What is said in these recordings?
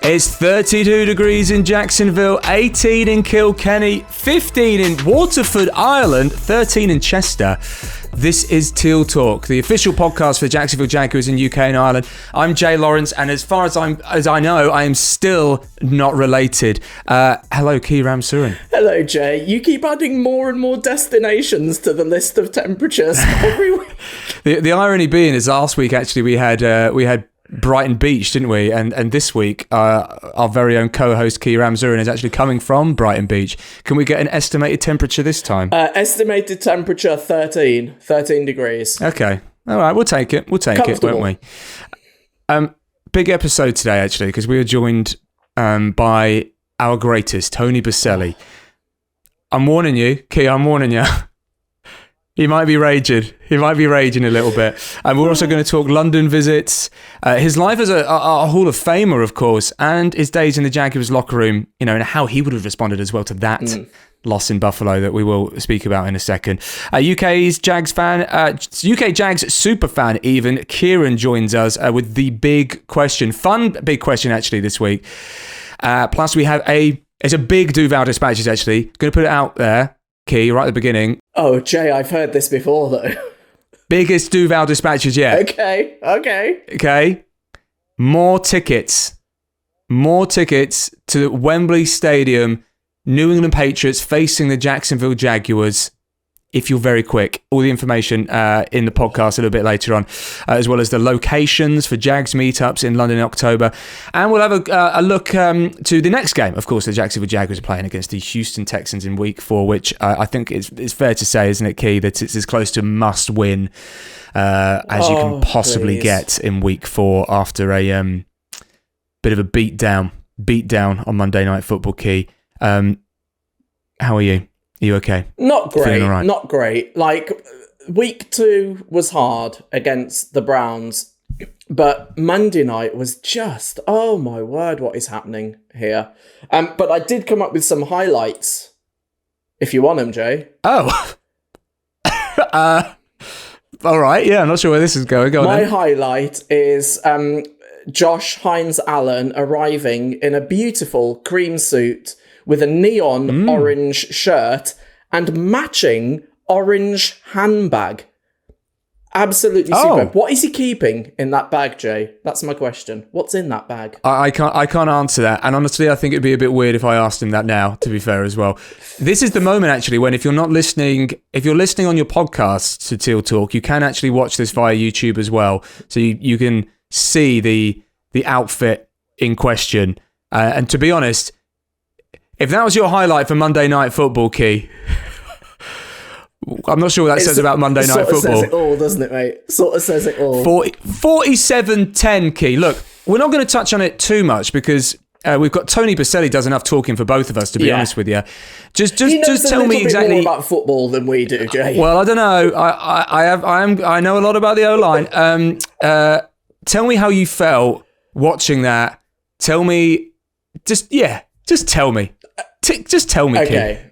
It's 32 degrees in Jacksonville, 18 in Kilkenny, 15 in Waterford, Ireland, 13 in Chester. This is TealTalk, the official podcast for the Jacksonville Jaguars in UK and Ireland. I'm Jay Lawrence, and as far as I know, I am still not related. Hello, Kyron Surin. Hello, Jay. You keep adding more and more destinations to the list of temperatures every week. The irony being is last week actually we had Brighton Beach, didn't we? And this week, our very own co-host Kyron Surin is actually coming from Brighton Beach. Can we get an estimated temperature this time? Estimated temperature 13 degrees. Okay. All right, we'll take it. We'll take it, won't we? Big episode today, actually, because we are joined by our greatest, Tony Boselli. I'm warning you, Key, I'm warning you. He might be raging. He might be raging a little bit. And we're also going to talk London visits, his life as a Hall of Famer, of course, and his days in the Jaguars locker room, you know, and how he would have responded as well to that loss in Buffalo that we will speak about in a second. UK's Jags fan, UK Jags super fan even, Kyron joins us with the big question. Fun big question, actually, this week. Plus, we have it's a big Duvall Dispatches, actually. Going to put it out there, Key, right at the beginning. Oh, Jay, I've heard this before, though. Biggest Duvall Dispatches yet. Okay. More tickets to Wembley Stadium, New England Patriots facing the Jacksonville Jaguars. If you're very quick, all the information in the podcast a little bit later on, as well as the locations for Jags meetups in London in October. And we'll have a look to the next game. Of course, the Jacksonville Jaguars are playing against the Houston Texans in week 4, which I think it's fair to say, isn't it, Key, that it's as close to must win as you can possibly get in week 4 after a bit of a beat down on Monday Night Football, Key. How are you? Are you okay? Not great. Right? Not great. Like, week 2 was hard against the Browns, but Monday night was just, oh my word, what is happening here? But I did come up with some highlights, if you want them, Jay. Oh. All right. Yeah, I'm not sure where this is going. Go on. My highlight is Josh Hines-Allen arriving in a beautiful cream suit with a neon orange shirt and matching orange handbag. Absolutely superb. What is he keeping in that bag, Jay? That's my question. What's in that bag? I can't answer that. And honestly, I think it'd be a bit weird if I asked him that now, to be fair as well. This is the moment, actually, when if you're listening on your podcast to TealTalk, you can actually watch this via YouTube as well. So you can see the outfit in question. And to be honest, if that was your highlight for Monday Night Football, Key, I'm not sure what that says about Monday Night Football. Sort of says it all, doesn't it, mate? Sort of says it all. 47-10, Key. Look, we're not going to touch on it too much because we've got Tony Boselli does enough talking for both of us, to be honest with you. Just tell me exactly more about football than we do, Jay. Well, I don't know. I know a lot about the O-line. Tell me how you felt watching that. Tell me, just tell me. Just tell me, okay.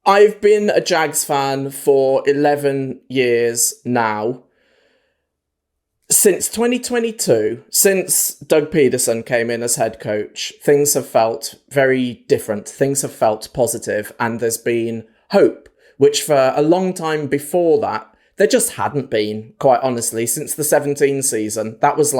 I've been a Jags fan for 11 years now. Since 2022, since Doug Peterson came in as head coach, things have felt very different. Things have felt positive, and there's been hope, which for a long time before that, there just hadn't been, quite honestly, since the 17 season. That was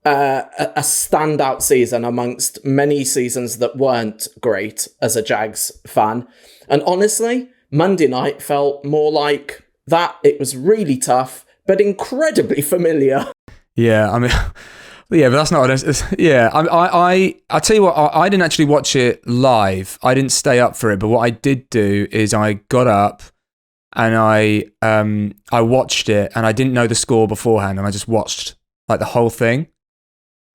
a standout season amongst many seasons that weren't great as a Jags fan. And honestly, Monday night felt more like that. It was really tough, but incredibly familiar. Yeah, I mean, yeah, but that's not honest. Yeah, I tell you what, I didn't actually watch it live. I didn't stay up for it, but what I did do is I got up and I watched it, and I didn't know the score beforehand, and I just watched like the whole thing.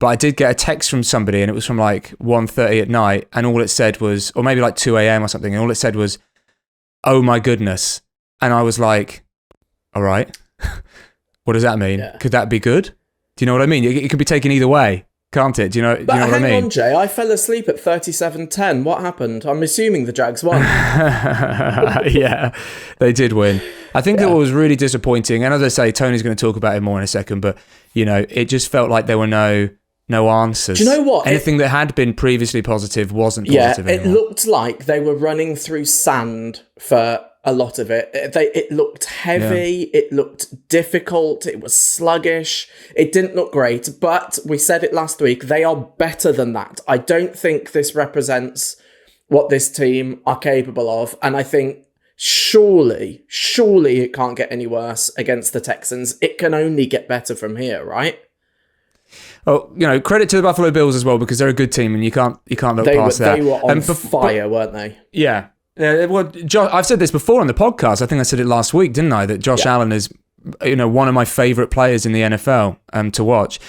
But I did get a text from somebody, and it was from like 1:30 at night, and all it said was, or maybe like 2 a.m. or something, and all it said was, "Oh my goodness." And I was like, all right, what does that mean? Yeah. Could that be good? Do you know what I mean? It could be taken either way, can't it? Do you know what I mean? Hang on, Jay, I fell asleep at 37-10. What happened? I'm assuming the Jags won. Yeah, they did win. I think that was really disappointing. And as I say, Tony's going to talk about it more in a second, but, it just felt like there were no answers. Do you know what? Anything that had been previously positive wasn't positive anymore. It looked like they were running through sand for a lot of it. It looked heavy, it looked difficult, it was sluggish, it didn't look great, but we said it last week, they are better than that. I don't think this represents what this team are capable of, and I think surely it can't get any worse against the Texans. It can only get better from here, right? Oh, credit to the Buffalo Bills as well, because they're a good team, and you can't look past that. They were on fire, weren't they? Yeah. Well, I've said this before on the podcast. I think I said it last week, didn't I? That Josh Allen is, one of my favourite players in the NFL to watch.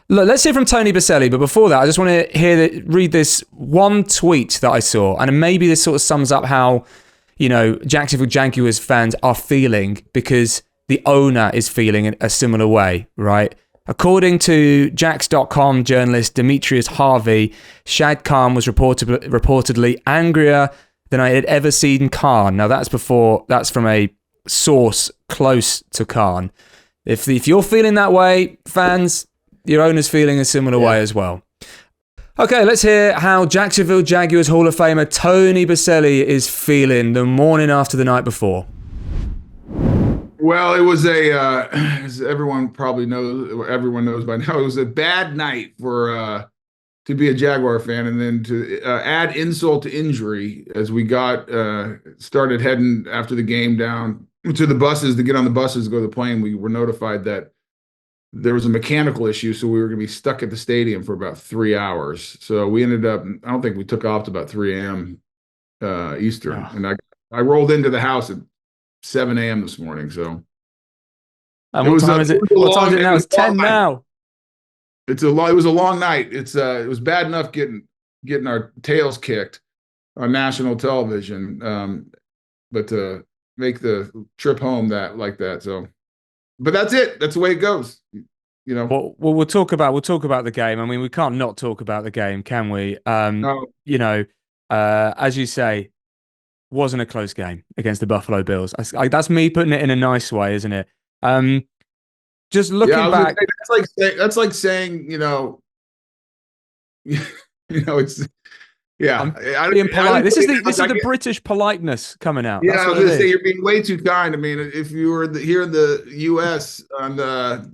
Look, let's hear from Tony Boselli. But before that, I just want to read this one tweet that I saw, and maybe this sort of sums up how, Jacksonville Jaguars fans are feeling, because the owner is feeling in a similar way, right? According to Jax.com journalist Demetrius Harvey, Shad Khan was reportedly angrier than I had ever seen Khan. Now that's from a source close to Khan. If you're feeling that way, fans, your owner's feeling a similar way as well. Okay, let's hear how Jacksonville Jaguars Hall of Famer Tony Boselli is feeling the morning after the night before. Well, it was as everyone knows by now, it was a bad night for to be a Jaguar fan, and then to add insult to injury as we started heading after the game down to the buses to get on the buses to go to the plane. We were notified that there was a mechanical issue, so we were going to be stuck at the stadium for about 3 hours. So we ended up, I don't think we took off to about 3 a.m. Eastern, and I rolled into the house at 7 a.m. this morning. So, and what time is it? What time is it now? It's 10 now. It was a long night. It was bad enough getting our tails kicked on national television, but to make the trip home like that. So, but that's it. That's the way it goes. Well, we'll talk about the game. I mean, we can't not talk about the game, can we? No. As you say, wasn't a close game against the Buffalo Bills. That's me putting it in a nice way, isn't it? Just looking back, that's like saying, it's I'm being polite. This is the British politeness coming out. Yeah, I was going to say you're being way too kind. I mean, if you were here in the U.S. on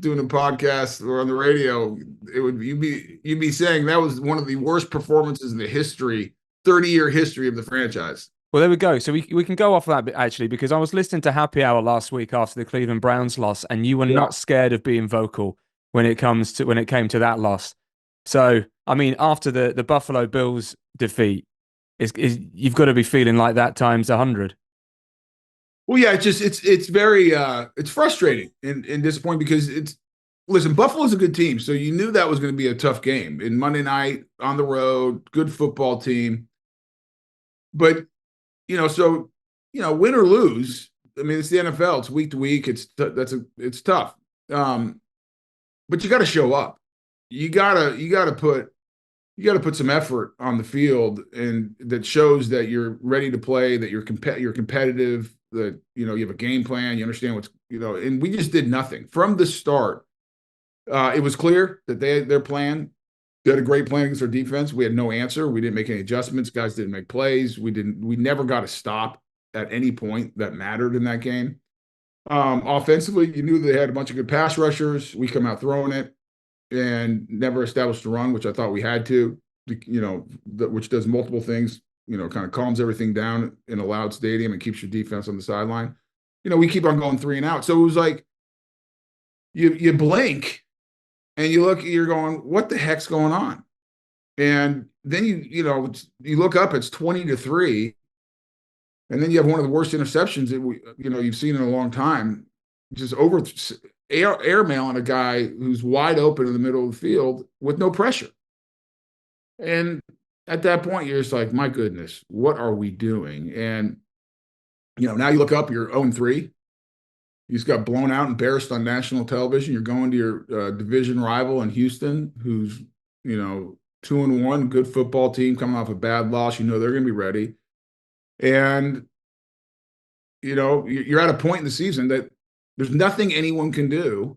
doing a podcast or on the radio, you'd be saying that was one of the worst performances in the 30-year history of the franchise. Well, there we go. So we can go off that bit, actually, because I was listening to Happy Hour last week after the Cleveland Browns loss, and you were not scared of being vocal when it came to that loss. So, I mean, after the Buffalo Bills defeat, you've got to be feeling like that times 100. Well, yeah, it's very it's frustrating and disappointing because listen, Buffalo's a good team, so you knew that was going to be a tough game. In Monday night on the road, good football team, but win or lose, I mean, it's the NFL. It's week to week. It's tough. But you got to show up. You gotta put some effort on the field, and that shows that you're ready to play, that you're competitive, that you have a game plan, you understand what's and we just did nothing from the start. It was clear that their plan. They had a great plan against our defense. We had no answer. We didn't make any adjustments. Guys didn't make plays. We never got a stop at any point that mattered in that game. Offensively, you knew they had a bunch of good pass rushers. We come out throwing it and never established a run, which I thought we had to, which does multiple things, kind of calms everything down in a loud stadium and keeps your defense on the sideline. We keep on going 3 and out. So it was like you blink and you look, you're going, what the heck's going on? And then you look up, it's 20-3, and then you have one of the worst interceptions that you've seen in a long time, just airmailing a guy who's wide open in the middle of the field with no pressure. And at that point, you're just like, my goodness, what are we doing? And now you look up, you're 0-3. You just got blown out, embarrassed on national television. You're going to your division rival in Houston, who's 2-1, good football team coming off a bad loss. They're going to be ready. And, you're at a point in the season that there's nothing anyone can do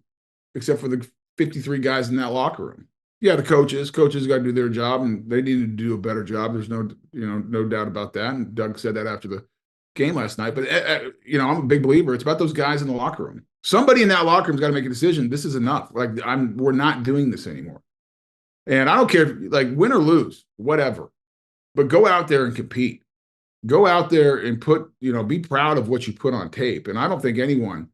except for the 53 guys in that locker room. Yeah, the coaches got to do their job, and they need to do a better job. There's no doubt about that. And Doug said that after the game last night. But I'm a big believer. It's about those guys in the locker room. Somebody in that locker room's got to make a decision. This is enough. Like we're not doing this anymore. And I don't care if like win or lose, whatever. But go out there and compete. Go out there and be proud of what you put on tape. And I don't think anyone,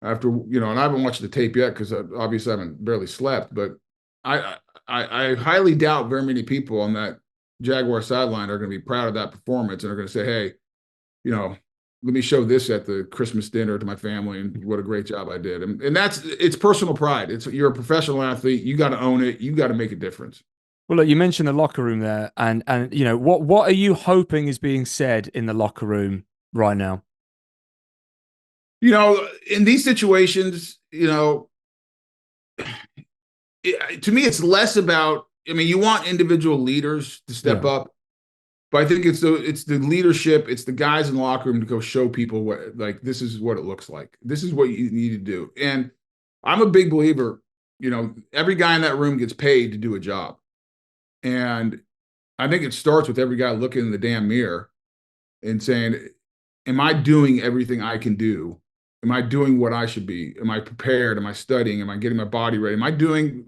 after and I haven't watched the tape yet because obviously I haven't barely slept, but I highly doubt very many people on that Jaguar sideline are going to be proud of that performance and are going to say, hey, let me show this at the Christmas dinner to my family and what a great job I did. And it's personal pride. You're a professional athlete. You got to own it. You got to make a difference. Well, look, you mentioned the locker room there, and what are you hoping is being said in the locker room right now? In these situations, to me, it's less about. You want individual leaders to step up, but I think it's the leadership, it's the guys in the locker room to go show people what this is what it looks like. This is what you need to do. And I'm a big believer. Every guy in that room gets paid to do a job. And I think it starts with every guy looking in the damn mirror and saying, am I doing everything I can do? Am I doing what I should be? Am I prepared? Am I studying? Am I getting my body ready? Am I doing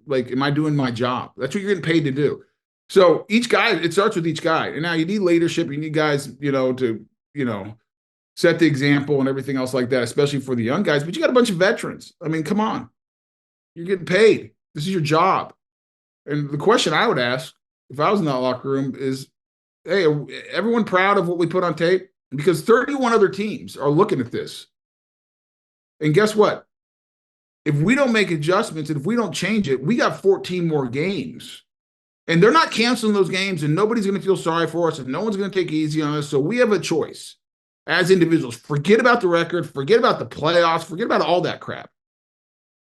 my job? That's what you're getting paid to do. So each guy, it starts with each guy. And now you need leadership. You need guys, to set the example and everything else like that, especially for the young guys. But you got a bunch of veterans. Come on. You're getting paid. This is your job. And the question I would ask, if I was in that locker room is, hey, are everyone proud of what we put on tape? Because 31 other teams are looking at this. And guess what? If we don't make adjustments and if we don't change it, we got 14 more games. And they're not canceling those games, and nobody's going to feel sorry for us, and no one's going to take it easy on us. So we have a choice as individuals. Forget about the record. Forget about the playoffs. Forget about all that crap.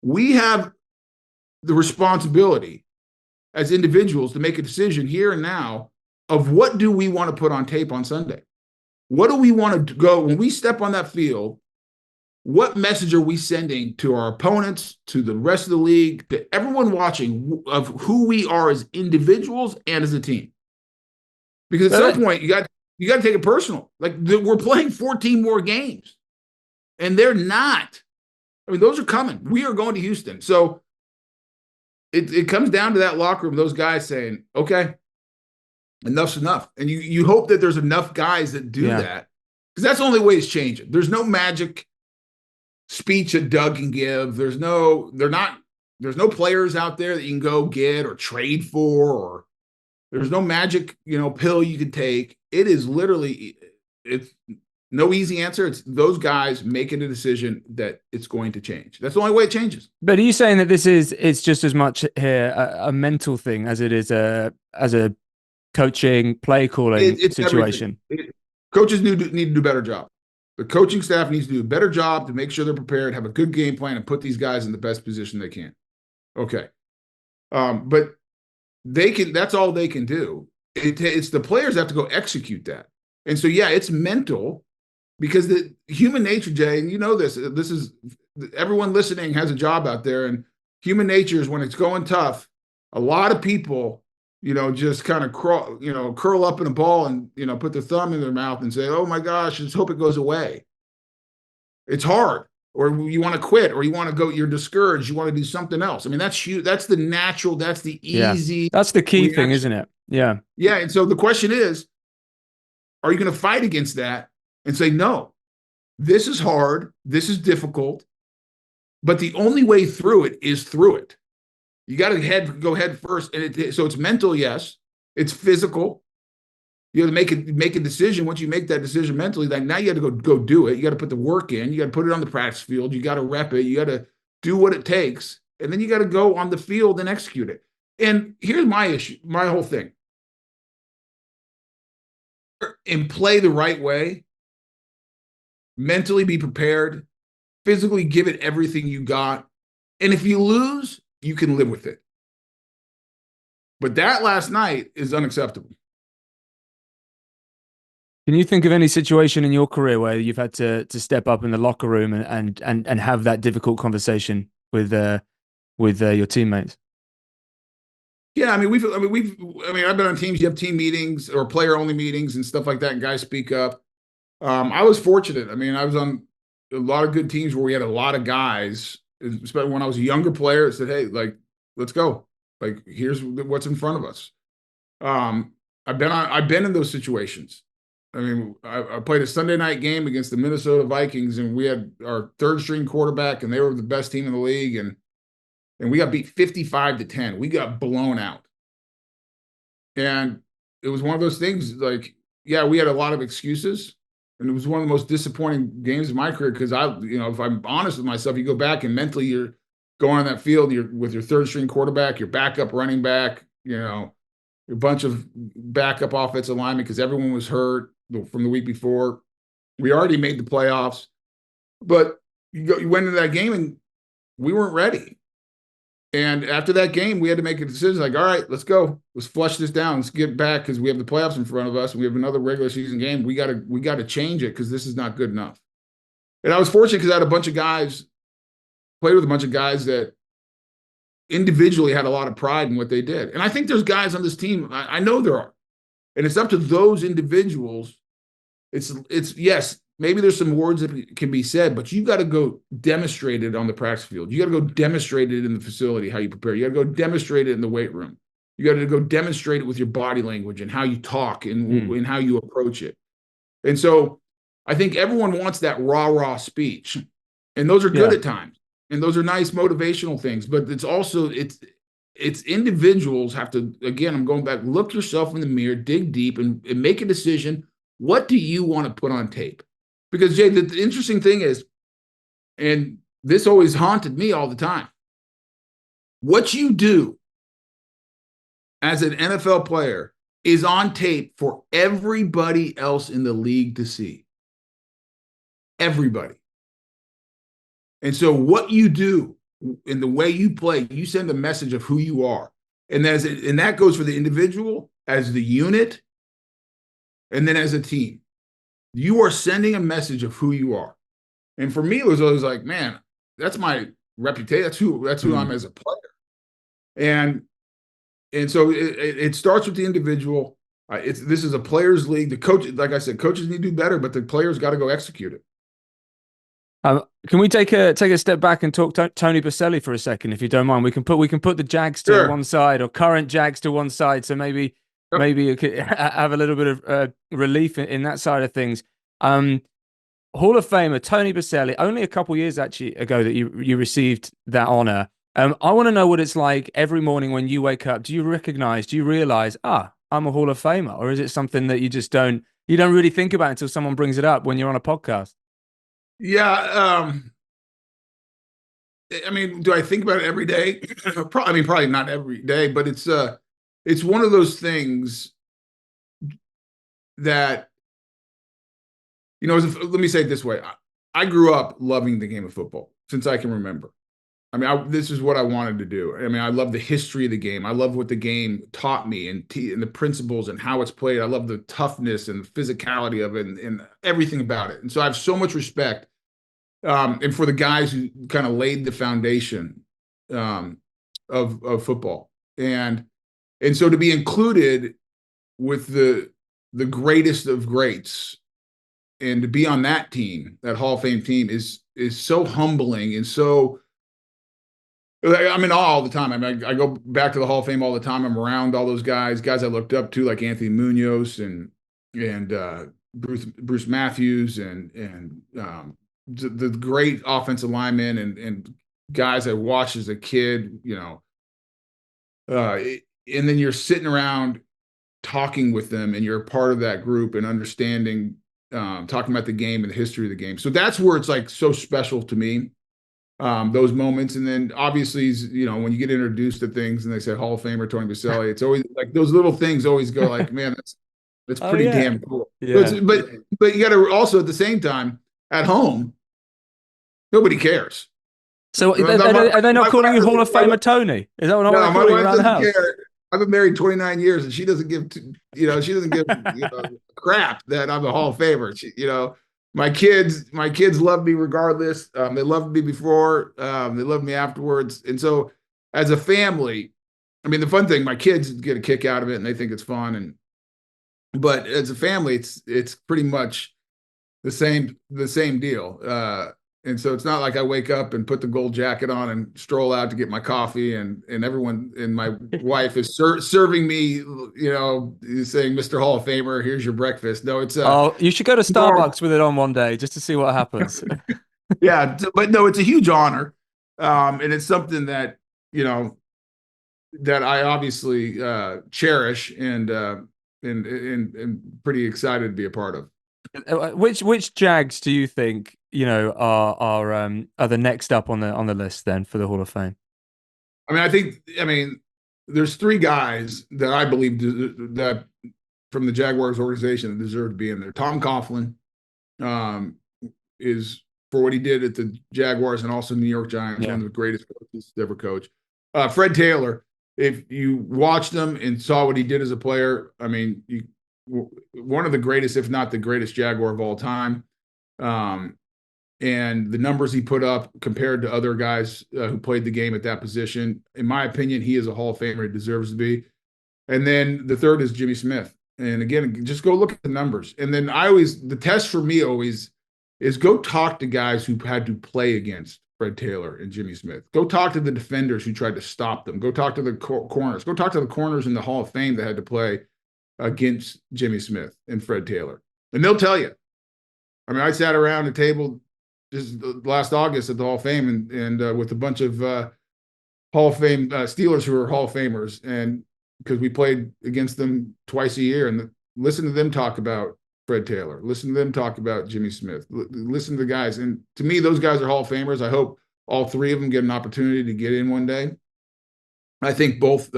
We have the responsibility as individuals to make a decision here and now of what do we want to put on tape on Sunday? What do we want to go when we step on that field? What message are we sending to our opponents, to the rest of the league, to everyone watching of who we are as individuals and as a team? Because at some point you got to take it personal. Like we're playing 14 more games and they're not. Those are coming. We are going to Houston. So it comes down to that locker room, those guys saying, okay, enough's enough. And you hope that there's enough guys that do that, because that's the only way it's changing. There's no magic speech that Doug can give. There's no players out there that you can go get or trade for, or there's no magic, pill you can take. It is literally, it's no easy answer. It's those guys making a decision that it's going to change. That's the only way it changes. But are you saying that it's just as much here a mental thing as it is as a coaching, play calling situation? Coaches need to do a better job. The coaching staff needs to do a better job to make sure they're prepared, have a good game plan, and put these guys in the best position they can. Okay. But that's all they can do. It's the players that have to go execute that. And so, it's mental, because the human nature, Jay, and this is everyone listening has a job out there, and human nature is when it's going tough, a lot of people, just kind of curl up in a ball and, put their thumb in their mouth and say, oh my gosh, just hope it goes away. It's hard, or you want to quit, or you want to go, you're discouraged. You want to do something else. That's you. That's the natural, that's the easy. That's the key thing, isn't it? Yeah. Yeah. And so the question is, are you going to fight against that and say, no, this is hard. This is difficult, but the only way through it is through it. You got to go head first. And so it's mental. Yes. It's physical. You have to make a decision. Once you make that decision mentally, like now you got to go do it. You got to put the work in. You got to put it on the practice field. You got to rep it. You got to do what it takes. And then you got to go on the field and execute it. And here's my issue, my whole thing. And play the right way. Mentally be prepared. Physically give it everything you got. And if you lose, you can live with it. But that last night is unacceptable. Can you think of any situation in your career where you've had to step up in the locker room and have that difficult conversation with your teammates? Yeah, I've been on teams. You have team meetings or player only meetings and stuff like that, and guys speak up. I was fortunate. I mean, I was on a lot of good teams where we had a lot of guys, especially when I was a younger player, that said, "Hey, like, let's go. Like, here's what's in front of us." I've been in those situations. I mean, I played a Sunday night game against the Minnesota Vikings, and we had our third string quarterback, and they were the best team in the league, and we got beat 55-10. We got blown out. And it was one of those things, like, yeah, we had a lot of excuses, and it was one of the most disappointing games of my career because if I'm honest with myself, you go back and mentally you're going on that field, you're with your third string quarterback, your backup running back, a bunch of backup offensive linemen because everyone was hurt from the week before. We already made the playoffs, but you went into that game and we weren't ready. And after that game, we had to make a decision like, all right, let's go. Let's flush this down. Let's get back because we have the playoffs in front of us. And we have another regular season game. We got to change it because this is not good enough. And I was fortunate because I had played with a bunch of guys that individually had a lot of pride in what they did. And I think there's guys on this team, I know there are. And it's up to those individuals. It's yes, maybe there's some words that can be said, but you got to go demonstrate it on the practice field. You got to go demonstrate it in the facility, how you prepare. You got to go demonstrate it in the weight room. You got to go demonstrate it with your body language and how you talk and how you approach it. And so I think everyone wants that rah-rah speech. And those are good at times. And those are nice motivational things. But it's also, it's individuals have to, again, I'm going back, look yourself in the mirror, dig deep, and make a decision. What do you want to put on tape? Because, Jay, the interesting thing is, and this always haunted me all the time, what you do as an NFL player is on tape for everybody else in the league to see. Everybody. And so what you do in the way you play, you send a message of who you are. And that goes for the individual, as the unit, and then as a team. You are sending a message of who you are. And for me, it was always like, man, that's my reputation. That's who I'm as a player. And so it starts with the individual. This is a players' league. The coach, like I said, coaches need to do better, but the players got to go execute it. Can we take a step back and talk Tony Boselli for a second, if you don't mind? We can put the Jags to one side, or current Jags to one side, so maybe you could have a little bit of relief in that side of things. Hall of Famer Tony Boselli, only a couple years actually ago that you received that honor. I want to know what it's like every morning when you wake up. Do you realize, I'm a Hall of Famer, or is it something that you just don't really think about until someone brings it up when you're on a podcast? Yeah. I mean, do I think about it every day? Probably not every day, but it's one of those things that, let me say it this way. I grew up loving the game of football since I can remember. I mean, this is what I wanted to do. I mean, I love the history of the game. I love what the game taught me and the principles and how it's played. I love the toughness and the physicality of it and everything about it. And so I have so much respect. And for the guys who kind of laid the foundation of football. And so to be included with the greatest of greats and to be on that team, that Hall of Fame team is so humbling and so, I'm in awe all the time. I mean, I go back to the Hall of Fame all the time. I'm around all those guys I looked up to, like Anthony Munoz and Bruce Matthews and the great offensive linemen and guys I watched as a kid, and then you're sitting around talking with them and you're a part of that group and understanding, talking about the game and the history of the game. So that's where it's like so special to me. Those moments. And then obviously, when you get introduced to things and they say Hall of Famer Tony Boselli, it's always like those little things always go like, man, that's pretty damn cool. Yeah. But you got to also at the same time at home, nobody cares. So are they not calling you Hall of Famer Tony? Is that what I'm calling you around the house? I've been married 29 years, and she doesn't give, she doesn't give crap that I'm a Hall of Famer. My kids love me regardless. They loved me before. They love me afterwards. And so, as a family, I mean, the fun thing, my kids get a kick out of it, and they think it's fun. But as a family, it's pretty much the same deal. And so it's not like I wake up and put the gold jacket on and stroll out to get my coffee, and everyone and my wife is serving me, saying, "Mr. Hall of Famer, here's your breakfast." No, it's you should go to Starbucks with it on one day just to see what happens. Yeah, but no, it's a huge honor, and it's something that that I obviously cherish and pretty excited to be a part of. Which Jags do you think are the next up on the list then for the Hall of Fame? I mean, there's three guys that I believe that from the Jaguars organization that deserve to be in there. Tom Coughlin is, for what he did at the Jaguars and also New York Giants, one of the greatest coaches to ever coach. Fred Taylor, if you watched him and saw what he did as a player, I mean, one of the greatest, if not the greatest Jaguar of all time. And the numbers he put up compared to other guys who played the game at that position, in my opinion, he is a Hall of Famer. He deserves to be. And then the third is Jimmy Smith. And again, just go look at the numbers. And then the test for me always is go talk to guys who had to play against Fred Taylor and Jimmy Smith. Go talk to the defenders who tried to stop them. Go talk to the corners. Go talk to the corners in the Hall of Fame that had to play against Jimmy Smith and Fred Taylor. And they'll tell you. I mean, I sat around a table just last August at the Hall of Fame and with a bunch of Hall of Fame Steelers who are Hall of Famers, and because we played against them twice a year, and listen to them talk about Fred Taylor, listen to them talk about Jimmy Smith, listen to the guys. And to me, those guys are Hall of Famers. I hope all three of them get an opportunity to get in one day. I think both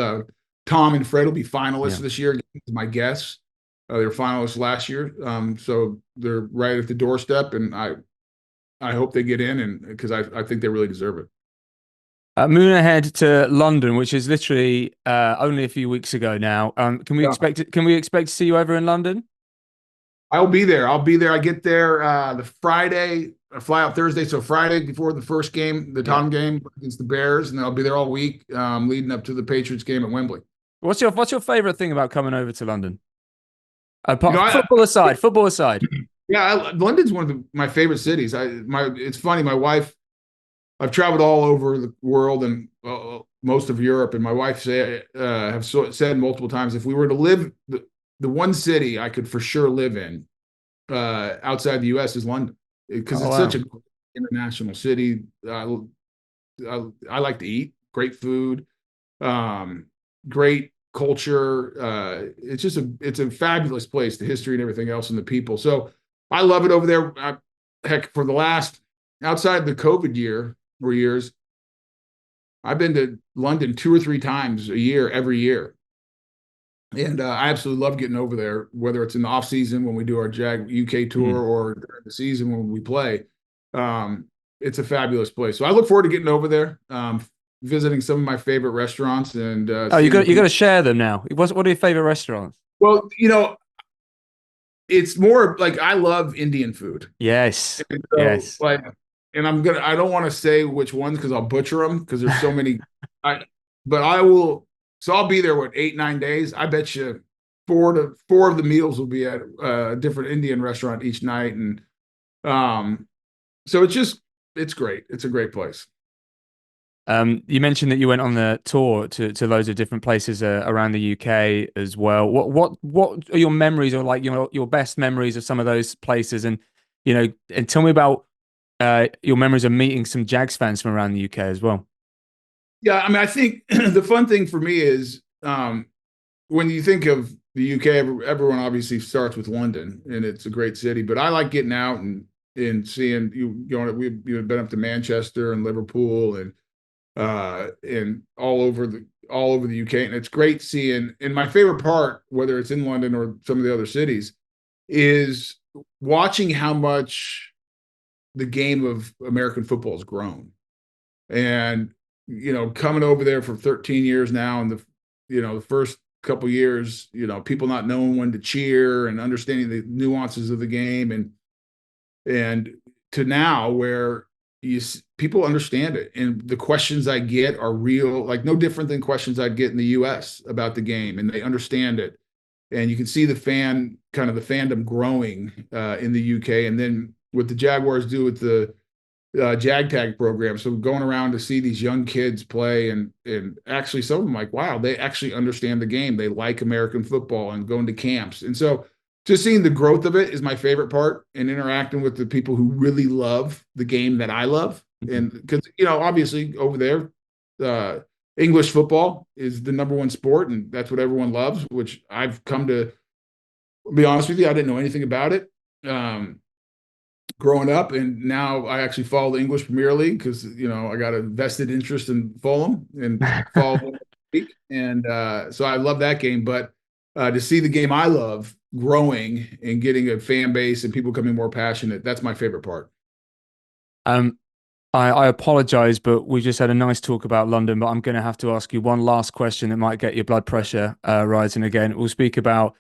Tom and Fred will be finalists this year, is my guess. They were finalists last year, so they're right at the doorstep, and I hope they get in, and because I think they really deserve it. Moving ahead to London, which is literally only a few weeks ago now. Can we expect it? Can we expect to see you ever in London? I'll be there. I get there the Friday. I fly out Thursday, so Friday before the first game, the Tom game against the Bears, and then I'll be there all week, leading up to the Patriots game at Wembley. What's your favorite thing about coming over to London? Football aside. Yeah, London's one of my favorite cities. It's funny. My wife, I've traveled all over the world and most of Europe, and my wife said multiple times, if we were to live, the one city I could for sure live in outside the U.S. is London, because it's such an international city. I like to eat, great food, great culture. It's a fabulous place, the history and everything else, and the people. So I love it over there. Heck, for the last, outside the COVID years, I've been to London 2 or 3 times a year, every year. And I absolutely love getting over there, whether it's in the off season when we do our Jag UK tour or during the season when we play. It's a fabulous place. So I look forward to getting over there, visiting some of my favorite restaurants. And you got to share them now. What are your favorite restaurants? Well, it's more like I love Indian food. Yes. And so, yes. And I don't want to say which ones because I'll butcher them because there's so many. But I will. So I'll be there, 8-9 days. I bet you 4 of the meals will be at a different Indian restaurant each night. And so it's great. It's a great place. You mentioned that you went on the tour to loads of different places around the UK as well. What are your memories, or like your best memories of some of those places? And and tell me about your memories of meeting some Jags fans from around the UK as well. Yeah, I mean, I think the fun thing for me is when you think of the UK, everyone obviously starts with London, and it's a great city. But I like getting out and seeing we've been up to Manchester and Liverpool and all over the UK, and it's great seeing. And my favorite part, whether it's in London or some of the other cities, is watching how much the game of American football has grown. And coming over there for 13 years now, and the first couple years, people not knowing when to cheer and understanding the nuances of the game, and to now where people understand it, and the questions I get are real, like no different than questions I'd get in the US about the game, and they understand it. And you can see the fandom growing in the UK, and then what the Jaguars do with the Jag Tag program. So going around to see these young kids play, and actually some of them like, wow, they actually understand the game. They like American football and going to camps. And so just seeing the growth of it is my favorite part, and interacting with the people who really love the game that I love. And because, obviously over there, English football is the number one sport, and that's what everyone loves, which I've come to be honest with you, I didn't know anything about it growing up, and now I actually follow the English Premier League because I got a vested interest in Fulham and follow them every week, and so I love that game. But to see the game I love growing and getting a fan base and people becoming more passionate, that's my favorite part. I apologize, but we just had a nice talk about London, but I'm going to have to ask you one last question that might get your blood pressure rising again. We'll speak about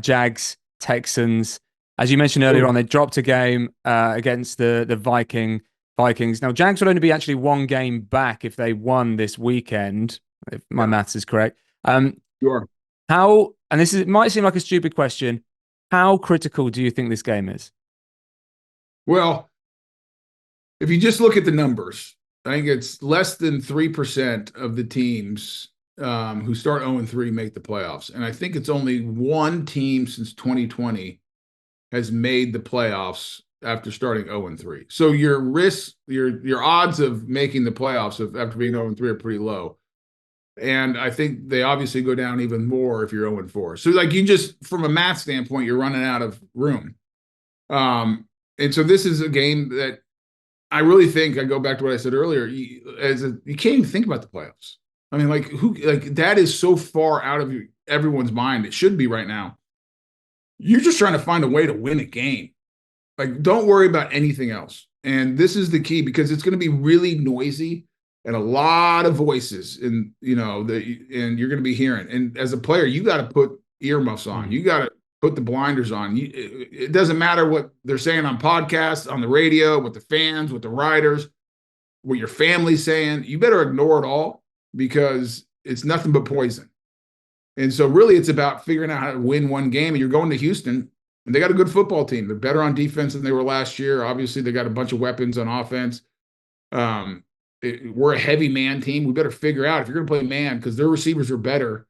Jags, Texans. As you mentioned earlier on, they dropped a game against the Vikings. Now, Jags would only be actually one game back if they won this weekend, if my maths is correct. Sure. And it might seem like a stupid question, how critical do you think this game is? Well, if you just look at the numbers, I think it's less than 3% of the teams who start 0-3 make the playoffs. And I think it's only one team since 2020 has made the playoffs after starting 0-3. So your odds of making the playoffs after being 0-3 are pretty low. And I think they obviously go down even more if you're 0-4. So like from a math standpoint, you're running out of room. And so this is a game that I really think, I go back to what I said earlier, you can't even think about the playoffs. I mean, that is so far out of everyone's mind. It should be right now. You're just trying to find a way to win a game. Like, don't worry about anything else. And this is the key, because it's going to be really noisy and a lot of voices, and and you're going to be hearing. And as a player, you got to put earmuffs on. You got to put the blinders on. It doesn't matter what they're saying on podcasts, on the radio, with the fans, with the writers, what your family's saying. You better ignore it all, because it's nothing but poison. And so really it's about figuring out how to win one game. And you're going to Houston, and they got a good football team. They're better on defense than they were last year. Obviously, they got a bunch of weapons on offense. We're a heavy man team. We better figure out if you're going to play man, because their receivers are better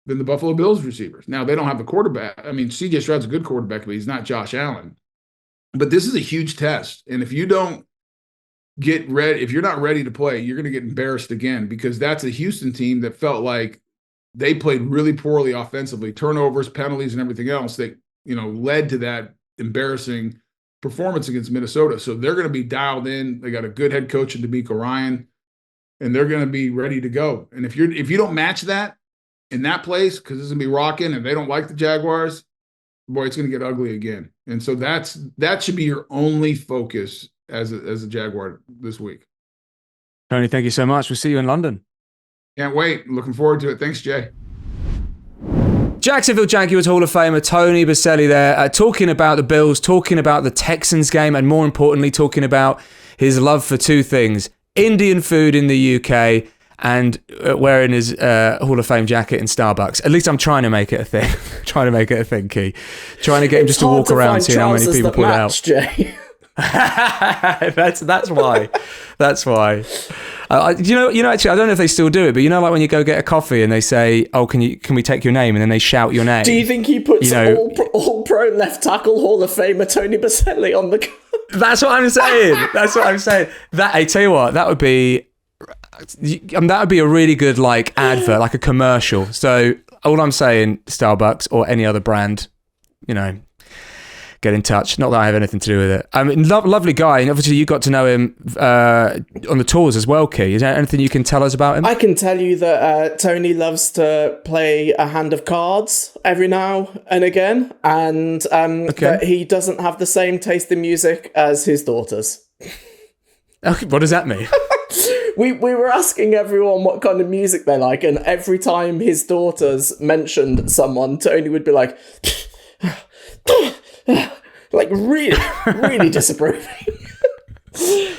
than the Buffalo Bills receivers. Now, they don't have a quarterback. I mean, C.J. Stroud's a good quarterback, but he's not Josh Allen. But this is a huge test. And if you don't get ready, if you're not ready to play, you're going to get embarrassed again, because that's a Houston team that felt like they played really poorly offensively, turnovers, penalties, and everything else that, led to that embarrassing performance against Minnesota. So they're going to be dialed in. They got a good head coach in DeMeco Ryan, and they're going to be ready to go. And if you don't match that in that place, because it's going to be rocking, and they don't like the Jaguars, boy, it's going to get ugly again. And so that should be your only focus as a Jaguar this week. Tony, thank you so much. We'll see you in London. Can't wait. Looking forward to it. Thanks, Jay. Jacksonville Jaguars Hall of Famer Tony Boselli there, talking about the Bills, talking about the Texans game, and more importantly, talking about his love for two things: Indian food in the UK and wearing his Hall of Fame jacket in Starbucks. At least I'm trying to make it a thing. Trying to make it a thing, Key. Trying to get him just to walk around, seeing how many people pull it out. Jay. That's why. That's why. Actually, I don't know if they still do it, but like when you go get a coffee and they say, "Oh, can we take your name?" and then they shout your name. Do you think he puts all pro left tackle Hall of Famer Tony Boselli on the? That's what I'm saying. That's what I'm saying. I tell you what, that would be a really good advert, like a commercial. So all I'm saying, Starbucks or any other brand, get in touch. Not that I have anything to do with it. I mean, lovely guy, and obviously you got to know him on the tours as well, Key. Is there anything you can tell us about him? I can tell you that Tony loves to play a hand of cards every now and again, and that he doesn't have the same taste in music as his daughters. Okay, what does that mean? we were asking everyone what kind of music they like, and every time his daughters mentioned someone, Tony would be like, like really disapproving.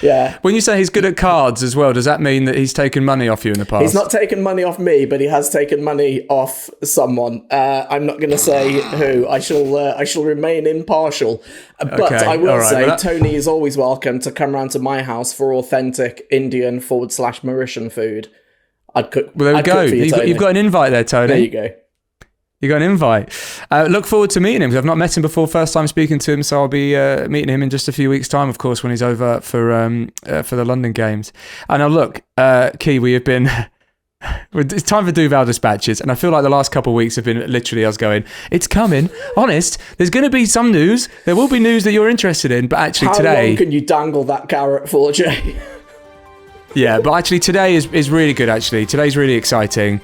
Yeah. When you say he's good at cards as well, does that mean that he's taken money off you in the past? He's not taken money off me, but he has taken money off someone. I'm not going to say who. I shall remain impartial. But Okay, I will all right, say Tony is always welcome to come round to my house for authentic Indian / Mauritian food. I'd cook. Well, there we I'd go. cook for you, Tony. You've got an invite there, Tony. There you go. You got an invite. Look forward to meeting him, because I've not met him before. First time speaking to him, so I'll be meeting him in just a few weeks' time, of course, when he's over for the London games. And now, look, Kee, we have been. It's time for Duvall Dispatches, and I feel like the last couple of weeks have been literally us going, it's coming. Honest, there's going to be some news. There will be news that you're interested in, but actually today. How long can you dangle that carrot for, Jay? Yeah, but actually today is really good. Actually, today's really exciting.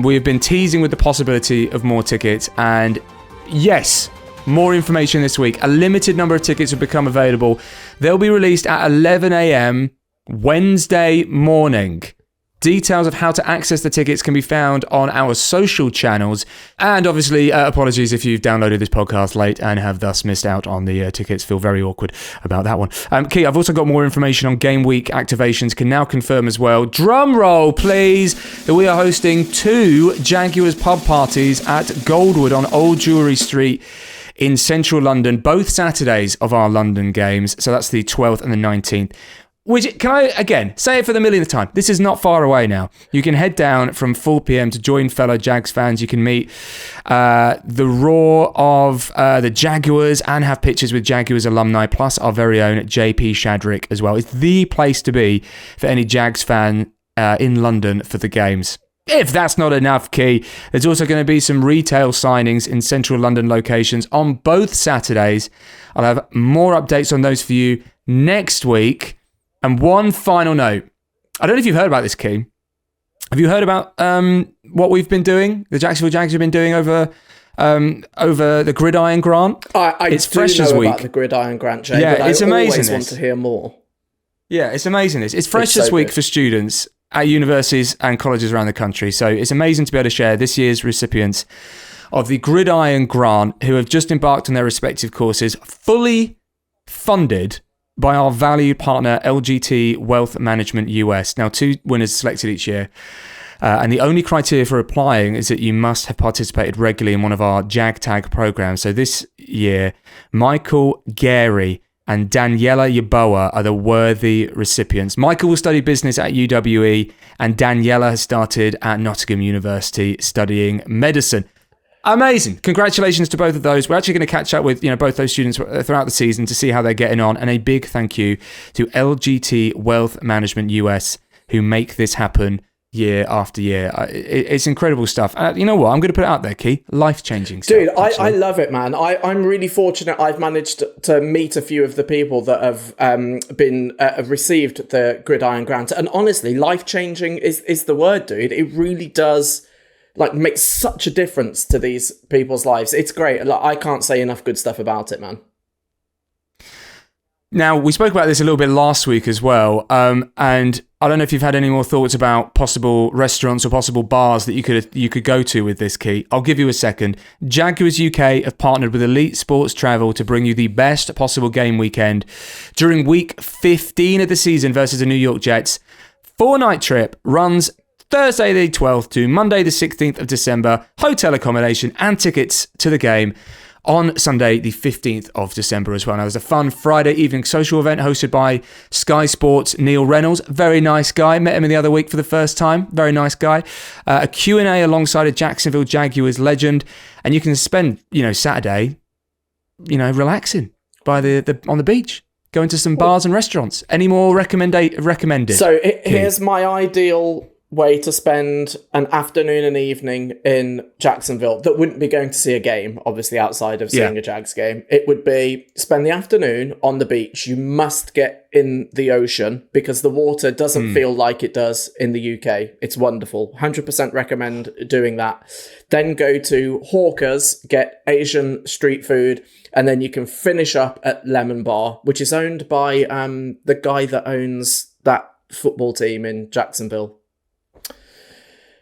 We have been teasing with the possibility of more tickets, and yes, more information this week. A limited number of tickets will become available. They'll be released at 11 a.m. Wednesday morning. Details of how to access the tickets can be found on our social channels. And obviously, apologies if you've downloaded this podcast late and have thus missed out on the tickets. Feel very awkward about that one. Kee, I've also got more information on game week activations. Can now confirm as well. Drum roll, please. That we are hosting 2 Jaguars pub parties at Goldwood on Old Jewellery Street in central London. Both Saturdays of our London games. So that's the 12th and the 19th. Which, can I, again, say it for the millionth time, this is not far away now. You can head down from 4 p.m. to join fellow Jags fans. You can meet the roar of the Jaguars and have pictures with Jaguars alumni, plus our very own Jay Kee Shadrick as well. It's the place to be for any Jags fan in London for the games. If that's not enough, Kee, there's also going to be some retail signings in central London locations on both Saturdays. I'll have more updates on those for you next week. And one final note. I don't know if you've heard about this, Kee. Have you heard about what we've been doing? The Jacksonville Jags have been doing over the Gridiron Grant? It's fresh this week. About the Gridiron Grant, Jay, yeah, but it's amazing. I always want to hear more. Yeah, it's amazing. It's fresh this week for students at universities and colleges around the country. So it's amazing to be able to share this year's recipients of the Gridiron Grant who have just embarked on their respective courses, fully funded by our valued partner, LGT Wealth Management US. Now, 2 winners selected each year. And the only criteria for applying is that you must have participated regularly in one of our Jag Tag programs. So this year, Michael Gary and Daniela Yaboa are the worthy recipients. Michael will study business at UWE, and Daniela has started at Nottingham University studying medicine. Amazing. Congratulations to both of those. We're actually going to catch up with both those students throughout the season to see how they're getting on. And a big thank you to LGT Wealth Management US, who make this happen year after year. It's incredible stuff. You know what? I'm going to put it out there, Kee. Life-changing stuff. Dude, I love it, man. I'm really fortunate. I've managed to meet a few of the people that have have received the Gridiron Grant. And honestly, life-changing is the word, dude. It really does make such a difference to these people's lives. It's great. I can't say enough good stuff about it, man. Now, we spoke about this a little bit last week as well, and I don't know if you've had any more thoughts about possible restaurants or possible bars that you could go to with this, Kee. I'll give you a second. Jaguars UK have partnered with Elite Sports Travel to bring you the best possible game weekend during week 15 of the season versus the New York Jets. 4-night trip runs Thursday the 12th to Monday the 16th of December, hotel accommodation and tickets to the game on Sunday the 15th of December as well. Now, there's a fun Friday evening social event hosted by Sky Sports' Neil Reynolds. Very nice guy. Met him the other week for the first time. Very nice guy. A Q&A alongside a Jacksonville Jaguars legend. And you can spend, Saturday, relaxing by on the beach. Going to some bars and restaurants. Any more recommended? So here's my ideal way to spend an afternoon and evening in Jacksonville that wouldn't be going to see a game, obviously, outside of seeing a Jags game. It would be spend the afternoon on the beach. You must get in the ocean because the water doesn't feel like it does in the UK. It's wonderful. 100% recommend doing that. Then go to Hawker's, get Asian street food, and then you can finish up at Lemon Bar, which is owned by the guy that owns that football team in Jacksonville.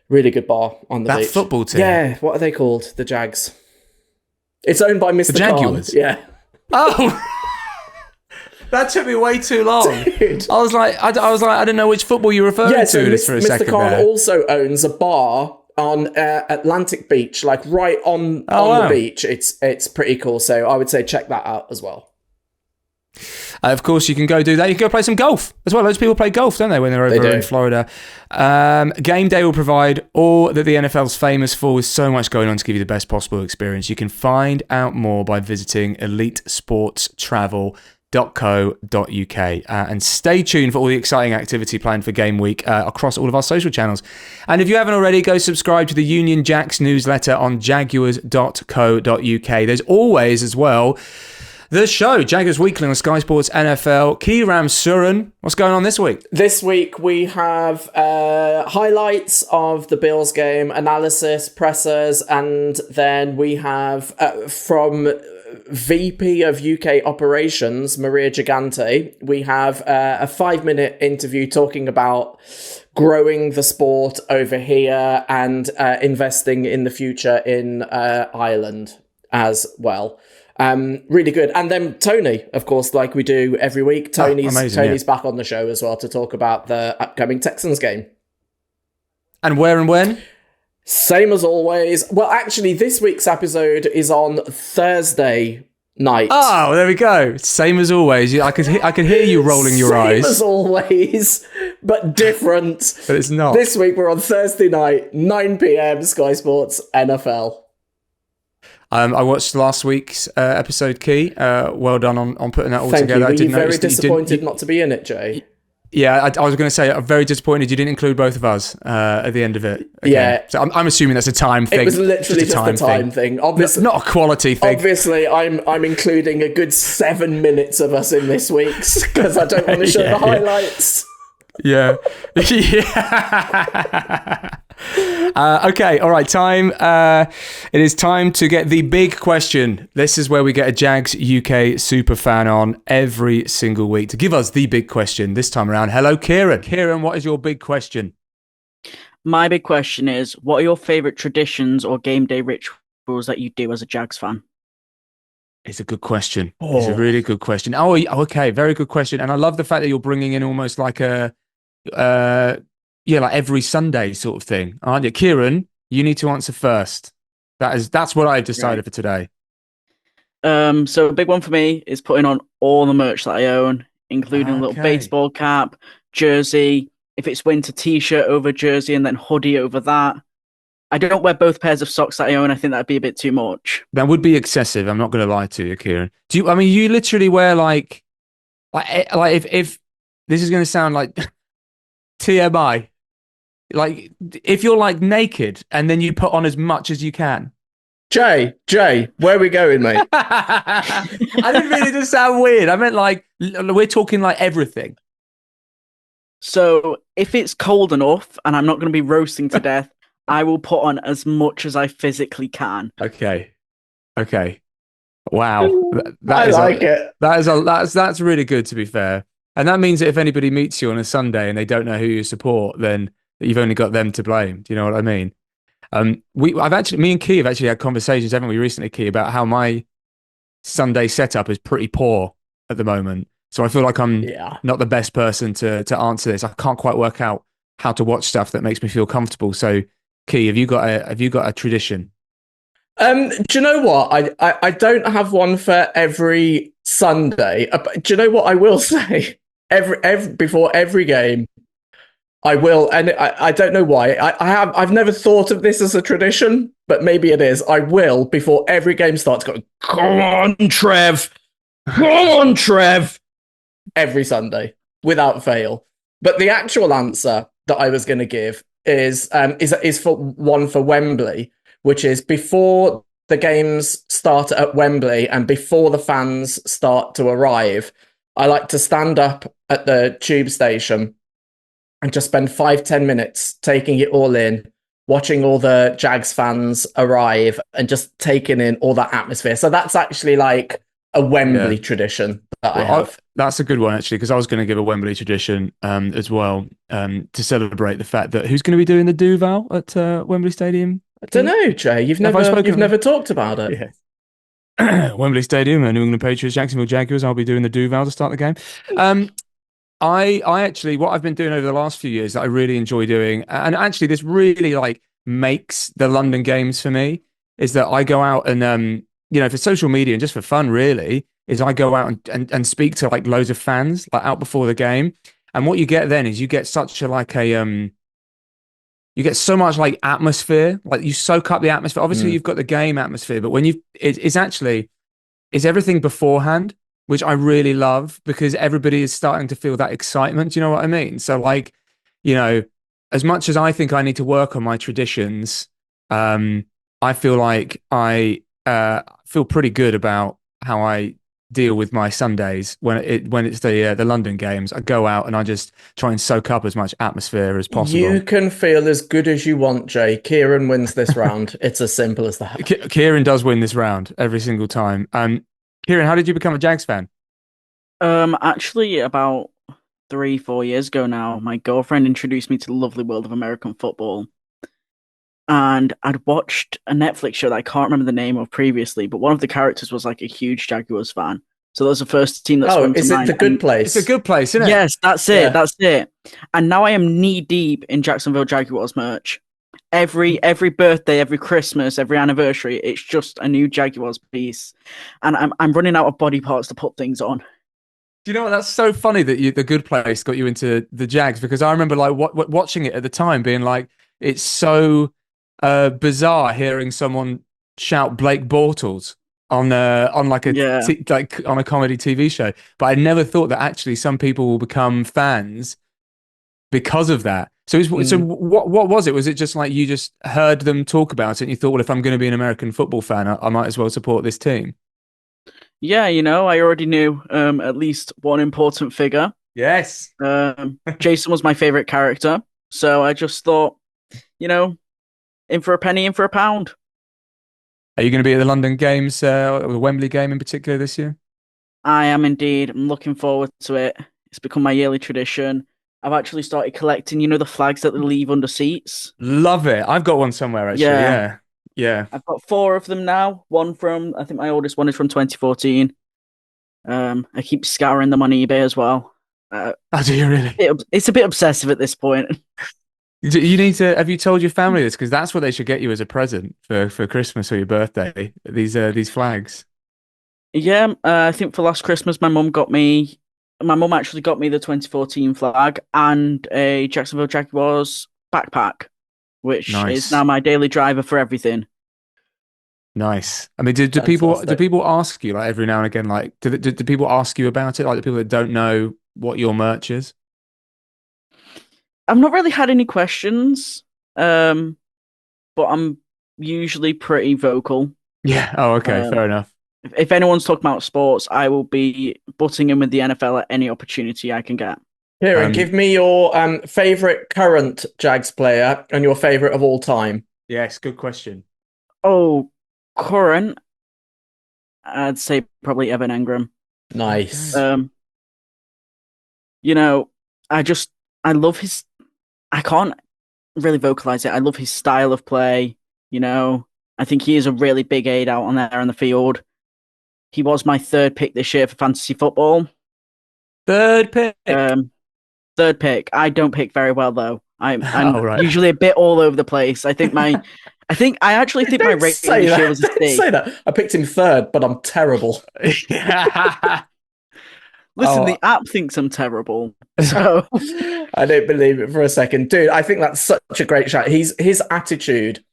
Really good bar on the beach. That football team? Yeah, what are they called? The Jags. It's owned by Mr. The Jaguars? Khan. Yeah. Oh! That took me way too long. Dude. I was like, I didn't know which football you were referring to for a second Mr. Khan there. also owns a bar on Atlantic Beach, like right on the beach. It's pretty cool. So I would say check that out as well. Of course, you can go do that. You can go play some golf as well. Loads of people play golf, don't they, when they're over in Florida? Game Day will provide all that the NFL's famous for, with so much going on to give you the best possible experience. You can find out more by visiting elitesportstravel.co.uk and stay tuned for all the exciting activity planned for game week across all of our social channels. And if you haven't already, go subscribe to the Union Jacks newsletter on jaguars.co.uk. There's always as well the show, Jaguars Weekly on Sky Sports NFL. Kyron Surin, what's going on this week? This week we have highlights of the Bills game, analysis, pressers, and then we have from VP of UK Operations, Maria Gigante, we have a 5-minute interview talking about growing the sport over here and investing in the future in Ireland as well. Really good. And then Tony, of course, like we do every week. Tony's back on the show as well to talk about the upcoming Texans game. And where and when? Same as always. Well, actually, this week's episode is on Thursday night. Oh, there we go. Same as always. I could hear you rolling your eyes. Same as always, but different. But it's not. This week we're on Thursday night, 9 p.m. Sky Sports NFL. I watched last week's episode, Key. Well done on putting that all Thank together. You. Were you very disappointed not to be in it, Jay? Yeah, I was going to say, I'm very disappointed you didn't include both of us at the end of it. Again. Yeah. So I'm assuming that's a time thing. It was literally just a time thing. Obviously, not a quality thing. Obviously, I'm including a good 7 minutes of us in this week's because I don't want to show the highlights. Yeah. Yeah. Okay, all right, time. It is time to get the big question. This is where we get a Jags UK super fan on every single week to give us the big question this time around. Hello, Kyron. Kyron, what is your big question? My big question is, what are your favourite traditions or game day rituals that you do as a Jags fan? It's a good question. It's a really good question. Oh, okay, very good question. And I love the fact that you're bringing in almost like a... like every Sunday sort of thing, aren't you? Kyron, you need to answer first. That's what I've decided for today. So a big one for me is putting on all the merch that I own, including a little baseball cap, jersey. If it's winter, t-shirt over jersey, and then hoodie over that. I don't wear both pairs of socks that I own. I think that'd be a bit too much. That would be excessive. I'm not going to lie to you, Kyron. You literally wear like if this is going to sound like TMI. Like, if you're like naked and then you put on as much as you can. Jay, where are we going, mate? I didn't mean it to sound weird. I meant like, we're talking like everything. So if it's cold enough and I'm not going to be roasting to death, I will put on as much as I physically can. Okay. Wow. That's really good, to be fair. And that means that if anybody meets you on a Sunday and they don't know who you support, then you've only got them to blame. Do you know what I mean? Me and Key have actually had conversations, haven't we, recently, Key, about how my Sunday setup is pretty poor at the moment. So I feel like I'm not the best person to answer this. I can't quite work out how to watch stuff that makes me feel comfortable. So, Key, have you got a tradition? Do you know what? I don't have one for every Sunday. Do you know what I will say? Before every game, I will, and I don't know why. I've never thought of this as a tradition, but maybe it is. I will, before every game starts, go, "Come on, Trev! Come on, Trev!" Every Sunday, without fail. But the actual answer that I was going to give is for Wembley, which is before the games start at Wembley and before the fans start to arrive, I like to stand up at the tube station and just spend 5-10 minutes taking it all in, watching all the Jags fans arrive and just taking in all that atmosphere. So that's actually like a Wembley tradition that I have. That's a good one, actually, because I was going to give a Wembley tradition as well to celebrate the fact that who's going to be doing the Duvall at Wembley Stadium? I don't know, Jay. You've never talked about it. Yeah. Wembley Stadium, New England Patriots, Jacksonville Jaguars. I'll be doing the Duvall to start the game. I actually, what I've been doing over the last few years that I really enjoy doing, and actually this really like makes the London games for me, is that I go out and for social media and just for fun, really, is I go out and speak to like loads of fans like out before the game, and what you get then is you get such you get so much like atmosphere, like you soak up the atmosphere. Obviously, you've got the game atmosphere, but when it's everything beforehand, which I really love because everybody is starting to feel that excitement. Do you know what I mean? So like, as much as I think I need to work on my traditions, I feel like I feel pretty good about how I deal with my Sundays when it's the London games. I go out and I just try and soak up as much atmosphere as possible. You can feel as good as you want, Jay. Kyron wins this round. It's as simple as that. Kyron does win this round every single time. Kyron, how did you become a Jags fan? Actually, about 3-4 years ago now, my girlfriend introduced me to the lovely world of American football. And I'd watched a Netflix show that I can't remember the name of previously, but one of the characters was like a huge Jaguars fan. So that was the first team that sprung to mind. Oh, is it The Good Place? It's a good place, isn't it? Yes, that's it. Yeah. That's it. And now I am knee deep in Jacksonville Jaguars merch. Every birthday, every Christmas, every anniversary, it's just a new Jaguars piece. And I'm running out of body parts to put things on. Do you know what? That's so funny that The Good Place got you into the Jags, because I remember like watching it at the time being like, it's so bizarre hearing someone shout Blake Bortles on a comedy TV show. But I never thought that actually some people will become fans because of that. So what was it? Was it just like you just heard them talk about it and you thought, well, if I'm going to be an American football fan, I might as well support this team? Yeah, I already knew at least one important figure. Yes. Jason was my favorite character. So I just thought, in for a penny, in for a pound. Are you going to be at the London games, the Wembley game in particular this year? I am indeed. I'm looking forward to it. It's become my yearly tradition. I've actually started collecting, the flags that they leave under seats. Love it. I've got one somewhere, actually. Yeah. I've got 4 of them now. One from, I think my oldest one is from 2014. I keep scouring them on eBay as well. Oh, do you really? It's a bit obsessive at this point. You need to. Have you told your family this? Because that's what they should get you as a present for Christmas or your birthday. These flags. Yeah, I think for last Christmas, my mum actually got me the 2014 flag and a Jacksonville Jaguars backpack, which is now my daily driver for everything. Nice. I mean, do people ask you like every now and again? Like, do people ask you about it? Like the people that don't know what your merch is? I've not really had any questions, but I'm usually pretty vocal. Yeah. Oh, okay. Fair enough. If anyone's talking about sports, I will be butting in with the NFL at any opportunity I can get. Kyron, give me your favorite current Jags player and your favorite of all time. Yes, good question. Oh, current, I'd say probably Evan Engram. Nice. I love his. I can't really vocalize it. I love his style of play. I think he is a really big aid out on there on the field. He was my 3rd pick this year for fantasy football. 3rd pick. 3rd pick. I don't pick very well though. I'm right. Usually a bit all over the place. I actually think my rating this year was a C. Say that. I picked him 3rd, but I'm terrible. Listen, the app thinks I'm terrible. So I don't believe it for a second. Dude, I think that's such a great shot. His attitude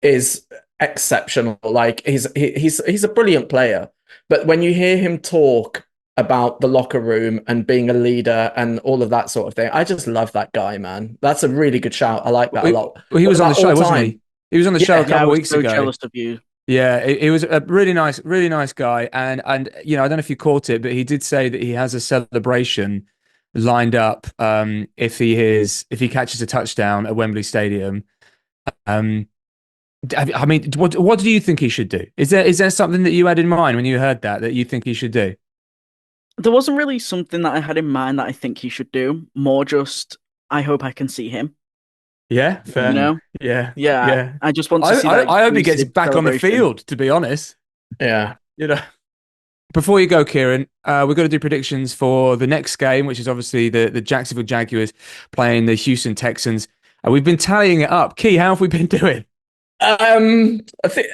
is exceptional. Like he's a brilliant player. But when you hear him talk about the locker room and being a leader and all of that sort of thing, I just love that guy, man. That's a really good shout. I like that a lot. Well, he was on the show, wasn't he? He was on the show a couple of weeks ago. Jealous of you. Yeah, he was a really nice guy, and I don't know if you caught it, but he did say that he has a celebration lined up if he catches a touchdown at Wembley Stadium. I mean, what do you think he should do? Is there something that you had in mind when you heard that you think he should do? There wasn't really something that I had in mind that I think he should do. More just, I hope I can see him. Yeah, fair. You know? Yeah. Yeah. I just want to see that. I hope he gets back on the celebration. field, to be honest. Yeah. You know. Before you go, Kyron, we've got to do predictions for the next game, which is obviously the Jacksonville Jaguars playing the Houston Texans. We've been tallying it up. Key, how have we been doing? I think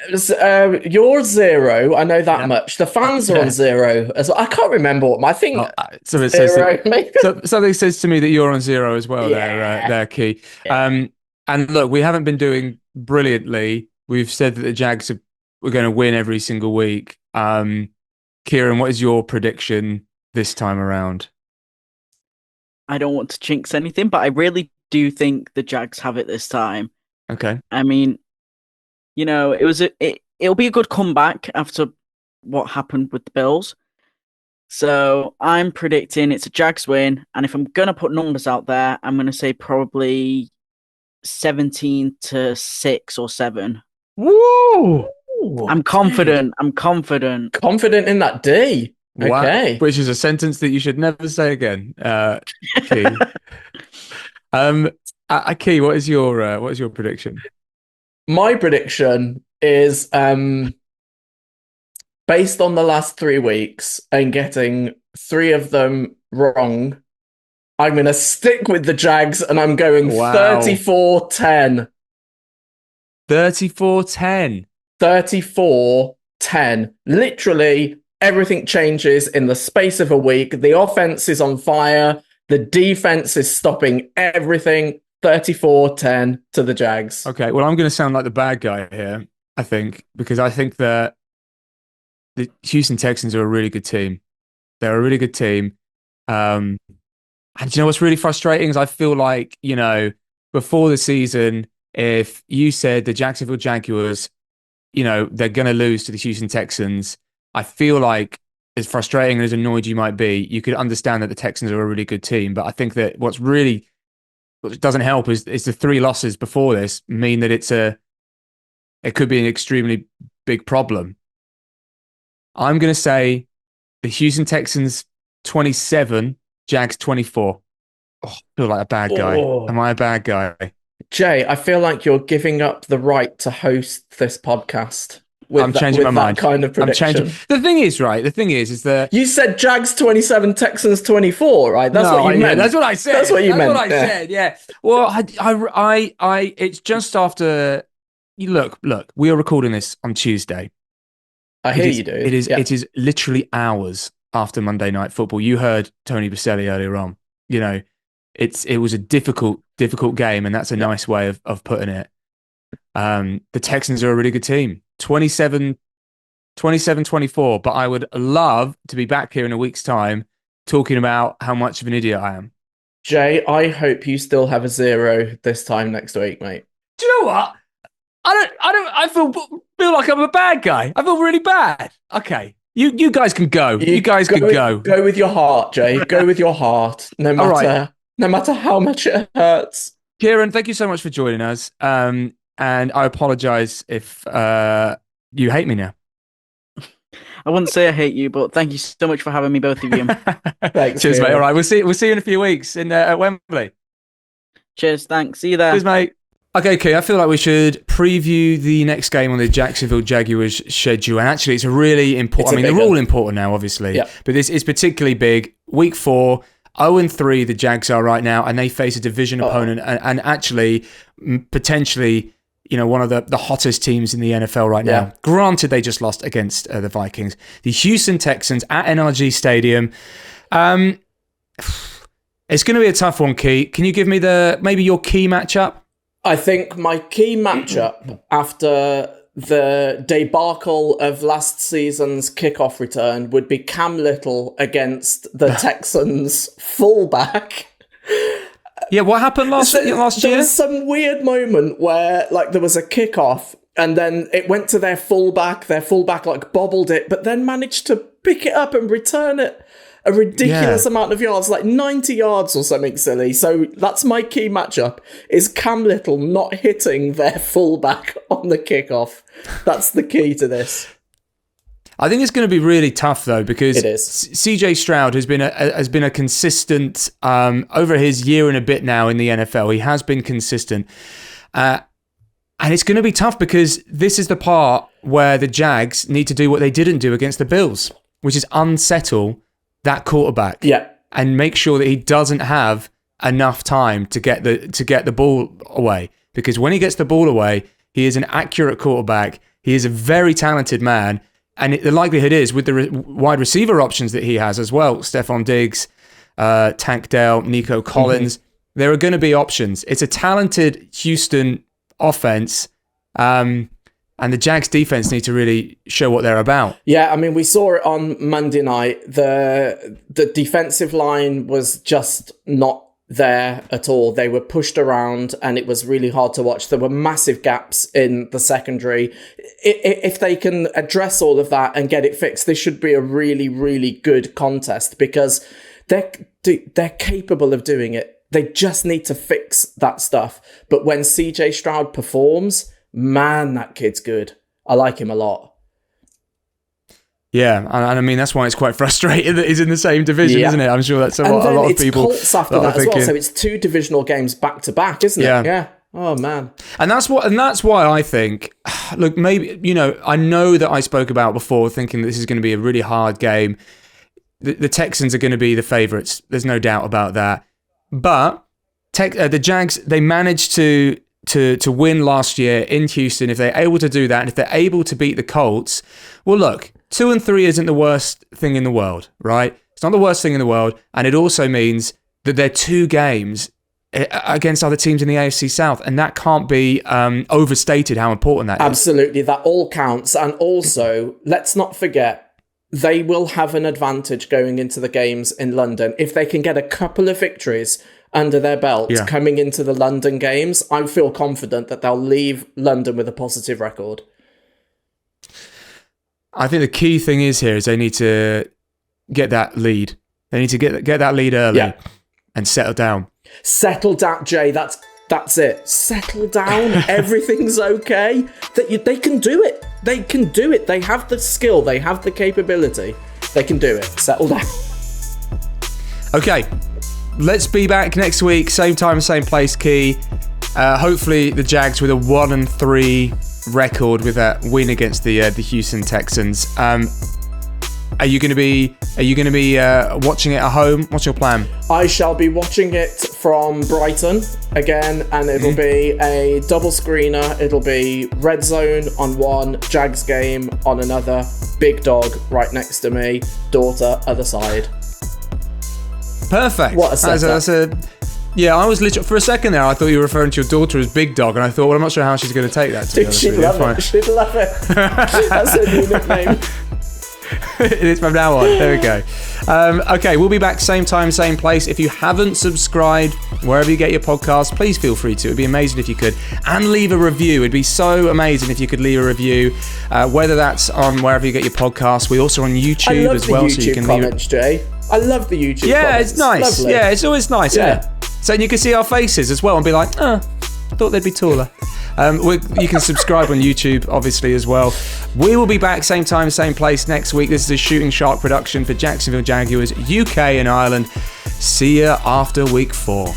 you're 0. I know that much. The fans are on 0 as well. I can't remember what I think. So it 0. Something says to me that you're on 0 as well. Yeah. There, Key. Yeah. And look, we haven't been doing brilliantly. We've said that the Jags were going to win every single week. Kyron, what is your prediction this time around? I don't want to jinx anything, but I really do think the Jags have it this time. Okay. I mean, you know, it'll be a good comeback after what happened with the Bills. So I'm predicting it's a Jags win, and if I'm gonna put numbers out there, I'm gonna say probably 17-6 or 7. Woo! I'm confident. I'm confident. Confident in that D. Wow. Okay. Which is a sentence that you should never say again. Key. Key, what is your prediction? My prediction is based on the last 3 weeks and getting 3 of them wrong. I'm going to stick with the Jags and I'm going 34-10. 34-10. 34-10. Literally, everything changes in the space of a week. The offense is on fire. The defense is stopping everything. 34-10 to the Jags. Okay, well, I'm going to sound like the bad guy here, I think, because I think that the Houston Texans are a really good team. They're a really good team. And you know what's really frustrating is I feel like, you know, before the season, if you said the Jacksonville Jaguars, you know, they're going to lose to the Houston Texans, I feel like as frustrating and as annoyed you might be, you could understand that the Texans are a really good team. But I think that what doesn't help is the 3 losses before this mean that it could be an extremely big problem. I'm going to say the Houston Texans 27, Jags 24. Oh, I feel like a bad guy. Am I a bad guy? Jay, I feel like you're giving up the right to host this podcast. I'm changing my mind. Kind of prediction. The thing is that you said Jags 27, Texans 24, right? That's what you meant. That's what I said. That's what you meant. That's what I said. Yeah. Well, I it's just after. Look. We are recording this on Tuesday. I hear you do. It is literally hours after Monday Night Football. You heard Tony Boselli earlier on. You know, it was a difficult game, and that's a nice way of putting it. The Texans are a really good team. 27-24, but I would love to be back here in a week's time talking about how much of an idiot I am. Jay, I hope you still have a 0 this time next week, mate. Do you know what? I feel like I'm a bad guy. I feel really bad. Okay. You guys can go. You guys can go. Go with your heart, Jay. Go with your heart. No matter how much it hurts. Kyron, thank you so much for joining us. And I apologize if you hate me now. I wouldn't say I hate you, but thank you so much for having me, both of you. Thanks, cheers, mate. All right, we'll see you in a few weeks at Wembley. Cheers, thanks. See you there. Cheers, mate. Okay, Key, I feel like we should preview the next game on the Jacksonville Jaguars schedule. And actually, it's a really important... they're all important now, obviously. Yeah. But this is particularly big. Week 4, 0-3 the Jags are right now, and they face a division opponent and actually, potentially, you know, one of the hottest teams in the NFL right now. Granted, they just lost against the Vikings. The Houston Texans at NRG Stadium. It's going to be a tough one, Key. Can you give me maybe your key matchup? I think my key matchup after the debacle of last season's kickoff return would be Cam Little against the Texans fullback. Yeah, what happened last year? There was some weird moment where there was a kickoff and then it went to their fullback bobbled it, but then managed to pick it up and return it a ridiculous amount of yards, 90 yards or something silly. So that's my key matchup, is Cam Little not hitting their fullback on the kickoff. That's the key to this. I think it's going to be really tough though, because It is. CJ Stroud has been a consistent over his year and a bit now in the NFL. He has been consistent, and it's going to be tough because this is the part where the Jags need to do what they didn't do against the Bills, which is unsettle that quarterback, and make sure that he doesn't have enough time to get the ball away. Because when he gets the ball away, he is an accurate quarterback. He is a very talented man. And the likelihood is, with the wide receiver options that he has as well, Stephon Diggs, Tank Dell, Nico Collins, there are going to be options. It's a talented Houston offense, and the Jags defense need to really show what they're about. Yeah, I mean, we saw it on Monday night. The defensive line was just not there at all. They were pushed around and it was really hard to watch. There were massive gaps in the secondary. If they can address all of that and get it fixed, this should be a really, really good contest, because they're capable of doing it. They just need to fix that stuff. But when CJ Stroud performs, man, that kid's good. I like him a lot. Yeah, and I mean, that's why it's quite frustrating that he's in the same division, isn't it? I'm sure that's a lot of people. And then it's Colts after that as well, so it's 2 divisional games back to back, isn't it? Yeah. Oh, man. And that's why I think, look, maybe, I know that I spoke about before thinking that this is going to be a really hard game. The Texans are going to be the favourites. There's no doubt about that. But the Jags, they managed to win last year in Houston. If they're able to do that, and if they're able to beat the Colts, well, look, 2-3 isn't the worst thing in the world, right? It's not the worst thing in the world, and it also means that they're 2 games against other teams in the AFC South, and that can't be overstated how important that is. Absolutely, that all counts. And also, let's not forget, they will have an advantage going into the games in London. If they can get a couple of victories under their belt coming into the London games, I feel confident that they'll leave London with a positive record. I think the key thing is they need to get that lead. They need to get that lead early and settle down. Settle down, Jay. That's it. Settle down. Everything's okay. They can do it. They can do it. They have the skill. They have the capability. They can do it. Settle down. Okay. Let's be back next week. Same time, same place, Key. Hopefully the Jags with a 1-3 record with that win against the Houston Texans. Are you going to be watching it at home? What's your plan? I shall be watching it from Brighton again, and it'll be a double screener. It'll be Red Zone on one, Jags game on another, Big Dog right next to me, daughter other side. Perfect. What a setup. Yeah, I was literally, for a second there, I thought you were referring to your daughter as Big Dog, and I thought, well, I'm not sure how she's going to take that. Dude, she'd love it. She'd love it. That's her new nickname. It is from now on. There we go. Okay, we'll be back same time, same place. If you haven't subscribed, wherever you get your podcasts, please feel free to. It'd be amazing if you could. And leave a review. It'd be so amazing if you could leave a review, whether that's on wherever you get your podcasts. We're also on YouTube as well. So you can comments, Jay. I love the YouTube comments. Yeah, it's nice. Lovely. Yeah, it's always nice, isn't it? So you can see our faces as well and be like, thought they'd be taller. You can subscribe on YouTube, obviously, as well. We will be back same time, same place next week. This is a Shooting Shark production for Jacksonville Jaguars, UK and Ireland. See ya after week 4.